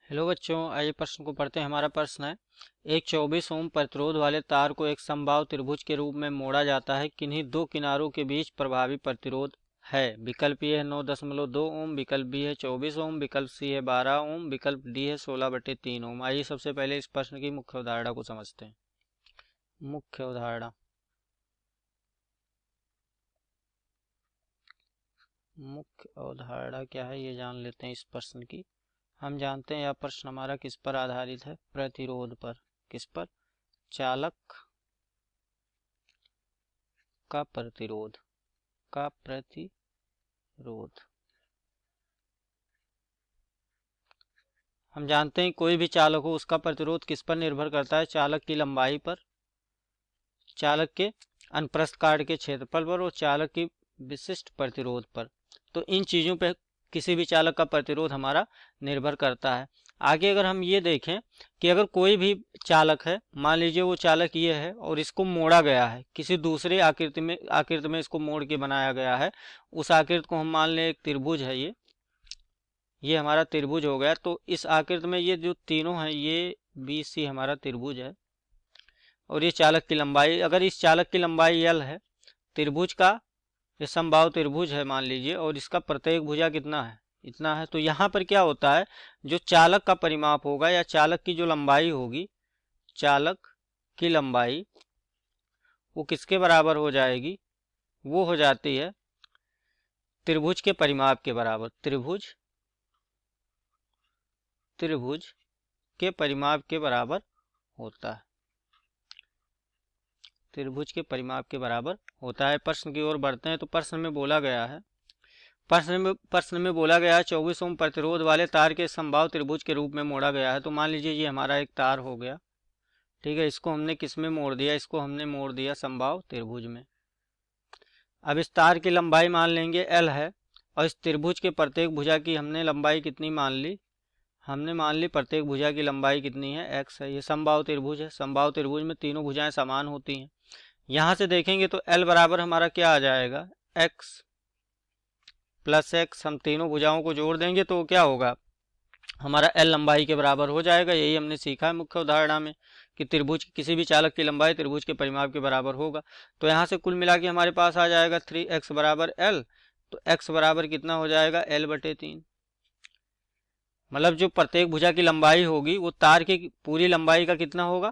Hello बच्चों, आइए प्रश्न को पढ़ते हैं। हमारा प्रश्न है, एक 24 ओम प्रतिरोध वाले तार को एक समबाहु त्रिभुज के रूप में मोड़ा जाता है। किन्हीं दो किनारों के बीच प्रभावी प्रतिरोध है। विकल्प ए है 9.2 ओम, विकल्प बी है 24 ओम, विकल्प सी है 12 ओम, विकल्प डी है 16/3 ओम। आइए सबसे पहले इस प्रश्न की मुख्य अवधारणा को समझते हैं। मुख्य अवधारणा मुख्य अवधारणा क्या है ये जान लेते हैं इस प्रश्न की। हम जानते हैं यह प्रश्न हमारा किस पर आधारित है? प्रतिरोध पर। किस पर? चालक का प्रतिरोध। हम जानते हैं कोई भी चालक हो उसका प्रतिरोध किस पर निर्भर करता है? चालक की लंबाई पर, चालक के अनुप्रस्थ काट के क्षेत्रफल पर और चालक की विशिष्ट प्रतिरोध पर। तो इन चीज़ों पर किसी भी चालक का प्रतिरोध हमारा निर्भर करता है। आगे अगर हम ये देखें कि अगर कोई भी चालक है, मान लीजिए वो चालक ये है और इसको मोड़ा गया है, किसी दूसरे आकृति में इसको मोड़ के बनाया गया है। उस आकृति को हम मान लें एक त्रिभुज है, ये हमारा त्रिभुज हो गया। तो इस आकृति में ये जो तीनों हैं, ये BC हमारा त्रिभुज है और ये चालक की लंबाई, अगर इस चालक की लंबाई L है, त्रिभुज का ये समबाहु त्रिभुज है मान लीजिए, और इसका प्रत्येक भुजा कितना है? इतना है। तो यहाँ पर क्या होता है, जो चालक का परिमाप होगा या चालक की जो लंबाई होगी, चालक की लंबाई वो किसके बराबर हो जाएगी? वो हो जाती है त्रिभुज के परिमाप के बराबर। त्रिभुज के परिमाप के बराबर होता है। त्रिभुज के परिमाप के बराबर होता है। प्रश्न की ओर बढ़ते हैं। तो प्रश्न में बोला गया है, प्रश्न में बोला गया है 24 ओम प्रतिरोध वाले तार के समबाहु त्रिभुज के रूप में मोड़ा गया है। तो मान लीजिए ये हमारा एक तार हो गया, ठीक है। इसको हमने किस में मोड़ दिया? इसको हमने मोड़ दिया समबाहु त्रिभुज में। अब इस तार की लंबाई मान लेंगे L है और इस त्रिभुज के प्रत्येक भुजा की हमने लंबाई कितनी मान ली? हमने मान ली प्रत्येक भुजा की लंबाई कितनी है? x है। ये समबाहु त्रिभुज है। समबाहु त्रिभुज में तीनों भुजाएं समान होती हैं। यहाँ से देखेंगे तो L बराबर हमारा क्या आ जाएगा? x plus x। हम तीनों भुजाओं को जोड़ देंगे तो क्या होगा? हमारा L लंबाई के बराबर हो जाएगा। यही हमने सीखा है मुख्य उदाहरण में कि त्रिभुज किसी भी चालक की लंबाई त्रिभुज के परिमाप के बराबर होगा। तो यहाँ से कुल मिला के हमारे पास आ जाएगा 3x बराबर L। तो x बराबर कितना हो जाएगा? L/3। मतलब जो प्रत्येक भुजा की लंबाई होगी वो तार की पूरी लंबाई का कितना होगा?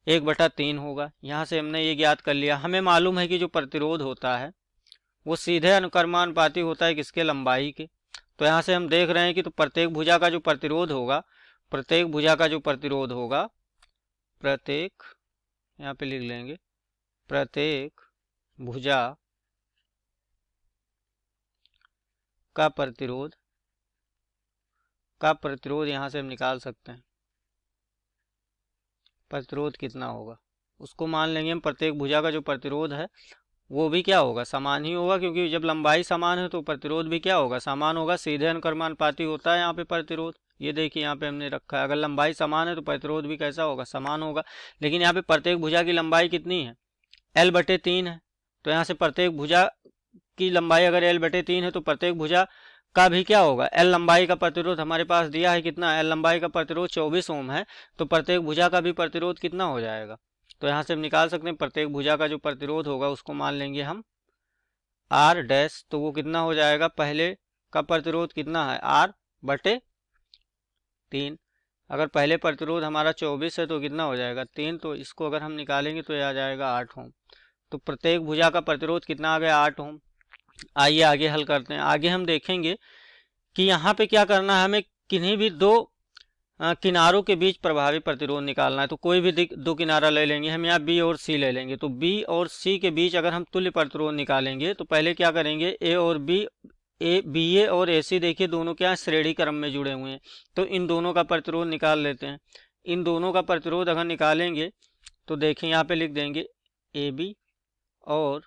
1/3 होगा। यहाँ से हमने ये ज्ञात कर लिया। हमें मालूम है कि जो प्रतिरोध होता है वो सीधे अनुक्रमानुपाती होता है किसके? लंबाई के। तो यहाँ से हम देख रहे हैं कि तो प्रत्येक भुजा का जो प्रतिरोध होगा, प्रत्येक यहाँ पे लिख लेंगे, प्रत्येक भुजा का प्रतिरोध यहाँ से हम निकाल सकते हैं। प्रतिरोध कितना होगा उसको मान लेंगे हम। प्रत्येक भुजा का जो प्रतिरोध है वो भी क्या होगा? समान ही होगा, क्योंकि जब लंबाई समान है तो प्रतिरोध भी क्या होगा? समान होगा। सीधे अनुक्रमानुपाती होता है यहाँ पे प्रतिरोध। ये देखिए यहाँ पे हमने रखा है, अगर लंबाई समान है तो प्रतिरोध भी कैसा होगा? समान होगा। लेकिन यहाँ पे प्रत्येक भुजा की लंबाई कितनी है? L/3 है। तो यहाँ से प्रत्येक भुजा की लंबाई अगर L/3 है तो प्रत्येक भुजा का भी क्या होगा? L लंबाई का प्रतिरोध हमारे पास दिया है कितना? L लंबाई का प्रतिरोध 24 ओम है। तो प्रत्येक भुजा का भी प्रतिरोध कितना हो जाएगा? तो यहाँ से हम निकाल सकते हैं प्रत्येक भुजा का जो प्रतिरोध होगा उसको मान लेंगे हम R डैश। तो वो कितना हो जाएगा? पहले का प्रतिरोध कितना है? R/3। अगर पहले प्रतिरोध हमारा 24 है तो कितना हो जाएगा? 3। तो इसको अगर हम निकालेंगे तो ये आ जाएगा 8 ओम। तो प्रत्येक भुजा का प्रतिरोध कितना आ गया? 8 ओम। आइए आगे हल करते हैं। आगे हम देखेंगे कि यहाँ पे क्या करना है, हमें किन्हीं भी दो किनारों के बीच प्रभावी प्रतिरोध निकालना है। तो कोई भी दो किनारा ले लेंगे हम, यहाँ B और C ले लेंगे। तो B और C के बीच अगर हम तुल्य प्रतिरोध निकालेंगे तो पहले क्या करेंगे? BA और AC देखिए दोनों क्या श्रेणी क्रम में जुड़े हुए हैं। तो इन दोनों का प्रतिरोध निकाल लेते हैं। इन दोनों का प्रतिरोध अगर निकालेंगे तो देखें यहाँ पे लिख देंगे AB और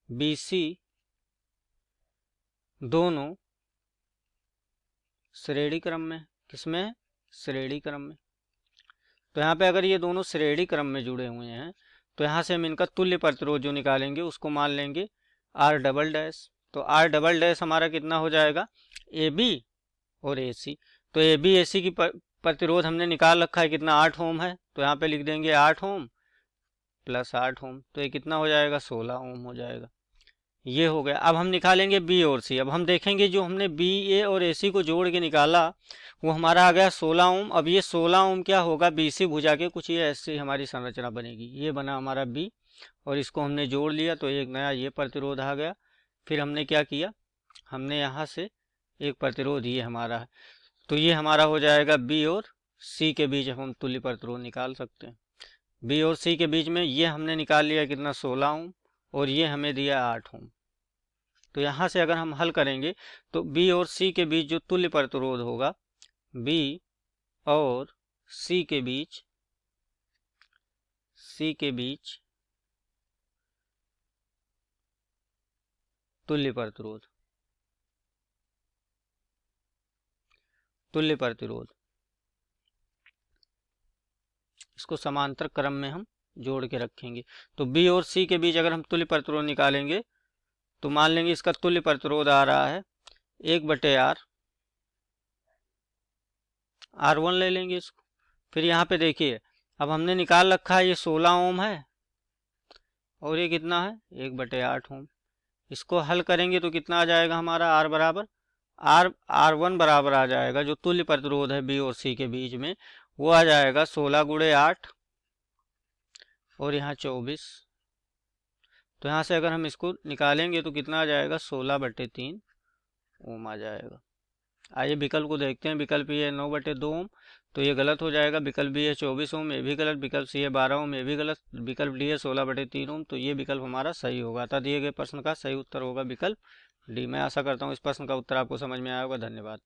BC दोनों श्रेणी क्रम में। किसमें? श्रेणी क्रम में। तो यहाँ पे अगर ये दोनों श्रेणी क्रम में जुड़े हुए हैं तो यहाँ से हम इनका तुल्य प्रतिरोध जो निकालेंगे उसको मान लेंगे R डबल डैश। तो R डबल डैश हमारा कितना हो जाएगा? AB और AC। तो AB AC की प्रतिरोध हमने निकाल रखा है, कितना 8 ओम है, तो यहाँ पे लिख देंगे 8 ओम प्लस 8 ओम, तो ये कितना हो जाएगा 16 ओम हो जाएगा। ये हो गया। अब हम निकालेंगे B और C। अब हम देखेंगे जो हमने BA और AC को जोड़ के निकाला वो हमारा आ गया 16 ओम। अब ये 16 ओम क्या होगा, BC भुजा के कुछ ये ऐसी हमारी संरचना बनेगी। ये बना हमारा B और इसको हमने जोड़ लिया तो एक नया ये प्रतिरोध आ गया। फिर हमने क्या किया, हमने यहाँ से एक प्रतिरोध ये हमारा है, तो ये हमारा हो जाएगा B और C के बीच हम तुल्य प्रतिरोध निकाल सकते हैं। B और C के बीच में ये हमने निकाल लिया कितना 16 ओम और ये हमें दिया 8 ओम। तो यहाँ से अगर हम हल करेंगे तो B और C के बीच जो तुल्य प्रतिरोध होगा, B और C के बीच तुल्य प्रतिरोध इसको समांतर क्रम में हम जोड़ के रखेंगे। तो B और C के बीच अगर हम तुल्य प्रतिरोध निकालेंगे तो मान लेंगे इसका तुल्य प्रतिरोध आ रहा है 1/R, R1 ले लेंगे इसको। फिर यहाँ पे देखिए अब हमने निकाल रखा है ये 16 ओम है और ये कितना है 1/8 ओम। इसको हल करेंगे तो कितना आ जाएगा हमारा R बराबर R1 बराबर आ जाएगा, जो तुल्य प्रतिरोध है B और C के बीच में वो आ जाएगा 16 × 8 और यहाँ 24। तो यहाँ से अगर हम इसको निकालेंगे तो कितना आ जाएगा 16/3 ओम आ जाएगा। आइए विकल्प को देखते हैं। विकल्प ये 9/2 ओम, तो ये गलत हो जाएगा। विकल्प बी है 24 ओम, ये भी गलत। विकल्प सी है 12 ओम, ये भी गलत। विकल्प डी है 16/3 ओम, तो ये विकल्प हमारा सही होगा। अतः दिए गए प्रश्न का सही उत्तर होगा विकल्प डी। मैं आशा करता हूँ इस प्रश्न का उत्तर आपको समझ में आया होगा। धन्यवाद।